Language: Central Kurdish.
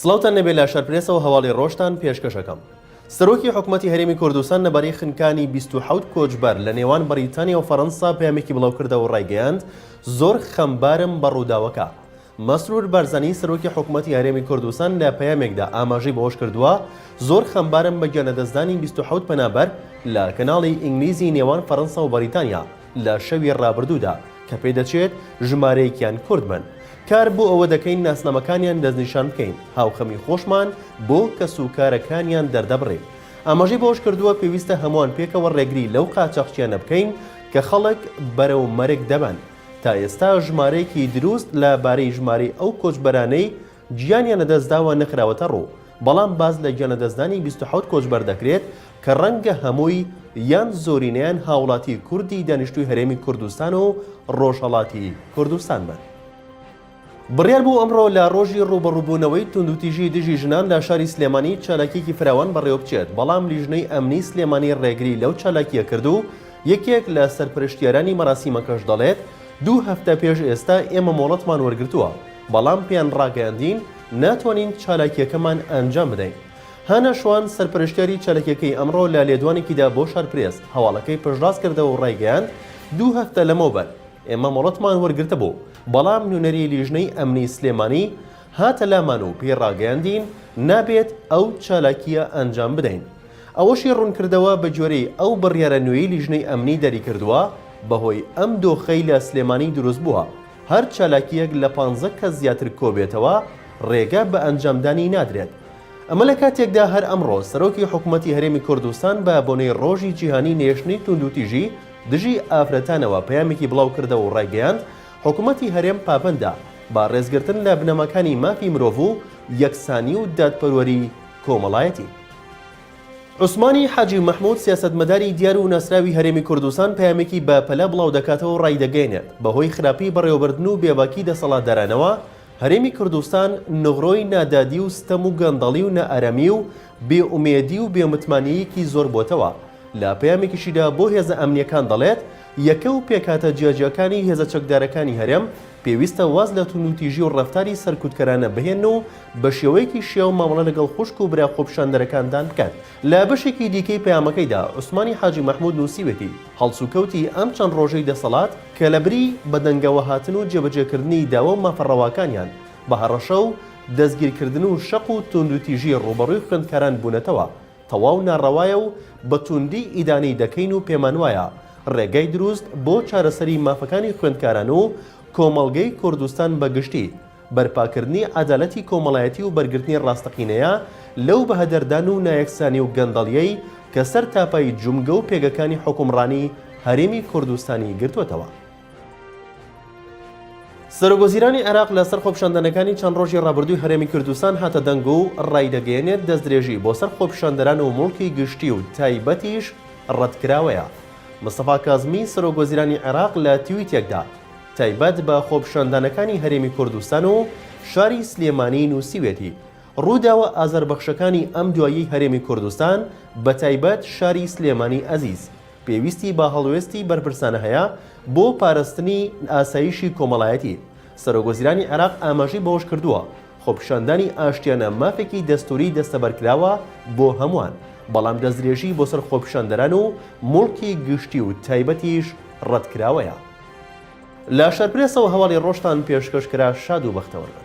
سڵاوتان نەبێت لە شەرپرێسەوە هەواڵی ڕۆژتان پێشکەشەکەم. سەرۆکی حکوومەتی هەرێمی کوردستان لەبارەی خنکانی 27 کۆچبەر لە نێوان بەریتانیا و فەڕەنسا پەیامێکی بڵاوکردەوە و ڕایگەیاند زۆر خەمبارم بە ڕووداوەکە. مەسرور بارزانی سەرۆکی حکوومەتی هەرێمی کوردستان لە پەیامێکدا ئاماژەی بەهۆش کردووە زۆر خەمبارم بە گیانەدەستدانی 27 پەنابەر لە کەناڵی ئینگلیزی نێوان فەڕەنسا و بەریتانیا لە شەوی ڕابردوودا کە پێدەچێت ژمارەیەکیان کورد بن. کار بۆ ئەوە دەکەین ناسنامەکانیان دەستنیشان بکەین، هاوخەمی خۆشمان بۆ کەسوکارەکانیان دەردەبڕێ. ئاماژەی بەهۆش کردووە پێویستە هەمووان پێکەوە ڕێگری لەو قاچاقچیانە بکەین کە خەڵک بەرەو مەرگ دەبن. تا ئێستا ژمارەیەکی دروست لەبارەی ژمارەی ئەو کۆچبەرانەی گیانیان لەدەستداوە نەخراوەتە ڕوو، بەڵام باز لە گیانەدەستدانی 27 کۆچبەر دەکرێت کە ڕەنگە هەمووی یان زۆرینەیان هاوڵاتی کوردی دانیشتووی هەرێمی کوردستان و ڕۆژهەڵاتی کوردستان بن. بڕیار بوو ئەمڕۆ لە ڕۆژی ڕوبەڕووبوونەوەی توندوتیژی دژی ژنان لە شاری سلێمانی چالاکیەکی فراوان بەڕێوە بچێت، بەڵام لیژنەی ئەمنی سلێمانی ڕێگری لەو چالاکیە کرد و یەکێک لە سەرپرشتیارانی مەراسیمەکەش دەڵێت 2 هەفتە پێش ئێستا ئێمە مۆڵەتمان وەرگرتووە، بەڵام پێیان ڕاگەیاندین ناتوانین چالاکیەکەمان ئەنجام بدەین. هانە شوان سەرپرشتیاری چالاکیەکەی ئەمڕۆ لە لێدوانێکیدا بۆ شارپرێس هەواڵەکەی پشتڕاست کردەوە و ڕایگەیاند 2 هەفتە لەمەوبەر ئێمە مۆڵەتمان وەرگرتە بوو، بەڵام نوێنەری لیژنەی ئەمنی سلێمانی هاتە لامان و پێڕاگەیاندین نابێت ئەو چالاکیە ئەنجام بدەین. ئەوەشی ڕوونکردەوە بە جۆرەی ئەو بڕیارە نوێی لیژنەی ئەمنی دەری کردووە بەهۆی ئەم دۆخەی لە سلێمانی دروست بووە. هەر چالاکیەک لە 15 کەس زیاتر کۆبێتەوە ڕێگە بە ئەنجامدانی نادرێت. ئەمە لە کاتێکدا هەر ئەمڕۆ سەرۆکی حکوومەتی هەرێمی کوردستان بە بۆنەی ڕۆژی جیهانی نێشتنی توندوتیژی دژی ئافرەتانەوە پەیامێکی بڵاو کردەوە و ڕایگەیاند حکوومەتی هەرێم پابەندە با ڕێزگرتن لە بنەماکانی مافی مرۆڤ و یەکسانی و دادپەروەری کۆمەڵایەتی. عوسمانی حاجی مەحموود سیاسەتمەداری دیار و ناسراوی هەرێمی کوردستان پەیامێکی بە پەلە بڵاو دەکاتەوە و ڕایدەگەێنێت بەهۆی خراپی بەڕێوەبردن و بێباکی دەسەڵاتدارانەوە هەرێمی کوردستان نغڕۆی نادادی و ستەم و گەندەڵی و نەئارەمی و بێئومێدی و بێمتمانیەکی زۆر بۆتەوە. لە پەیامێکیشیدا بۆ هێزە ئەمنیەکان دەڵێت یەکە و پێکاتە جیاجیەکانی هێزە چەکدارەکانی هەرێم پێویستە واز لە توندوتیژی و ڕەفتاری سەرکوتکەرانە بهێن و بە شێوەیەکی شێو مامەڵە لەگەڵ خوشک و برا خۆپشاندەرەکاندان بکات. لە بەشێکی دیکەی پەیامەکەیدا عوسمانی حاجی مەحموود نووسیوێتی هەڵسوکەوتی ئەم چەند ڕۆژەی دەسەڵات کە لەبری بە دەنگەوە هاتن و جێبەجێکردنی داوە مافەڕەواکانیان بە هەڕەشە و دەستگیرکردن و شەق و توندوتیژی ڕوبەڕووی خوێندکاران بوونەتەوە تەواو ناڕەوایە و بە توندی ئیدانی دەکەین و پێمان وایە ڕێگای دروست بۆ چارەسەری مافەکانی خوێندکاران و کۆمەڵگەی کوردستان بەگشتی بەرپاکردنی عەدالەتی کۆمەڵایەتی و بەرگرتنی ڕاستەقینەیە لەو بەهەدەردان و نایەکسانی و گەندەڵیەی کە سەر تاپای جومگە و پێگەکانی حکومڕانی هەرێمی کوردستانی گرتووەتەوە. سەرۆکوەزیرانی عێراق لەسەر خۆپیشاندنەکانی چەند ڕۆژی ڕابردووی هەرێمی کوردستان هاتە دەنگ و ڕایدەگەیەنێت دەستدرێژی بۆ سەر خۆپیشاندەران و موڵکی گشتی و تایبەتیش ڕەتکراوەیە. مستەفا کازمی سەرۆکوەزیرانی عێراق لە تویتێکدا تایبەت بە خۆپیشاندانەکانی هەرێمی کوردستان و شاری سلێمانی نووسیوێتی ڕووداوە ئازاربەخشەکانی ئەم دوایی هەرێمی کوردستان بە تایبەت شاری سلێمانی ئەزیز پێویستی بە هەڵوێستی بەرپرسانە هەیە بۆ پاراستنی ئاسایشی کۆمەڵایەتی. سەرۆکوەزیرانی عێراق ئاماژەی بەهۆش کردووە خۆپیشاندانی ئاشتیانە مافێکی دەستوری دەستەبەرکراوە بۆ هەمووان، بەڵام دەستدرێژی بۆ سەر خۆپیشاندەران و موڵکی گشتی و تایبەتیش ڕەتکراوەیە. لە شەرپرێسەوە هەواڵی ڕۆژتان پێشکەشکرا شاد و بەختەوەربن.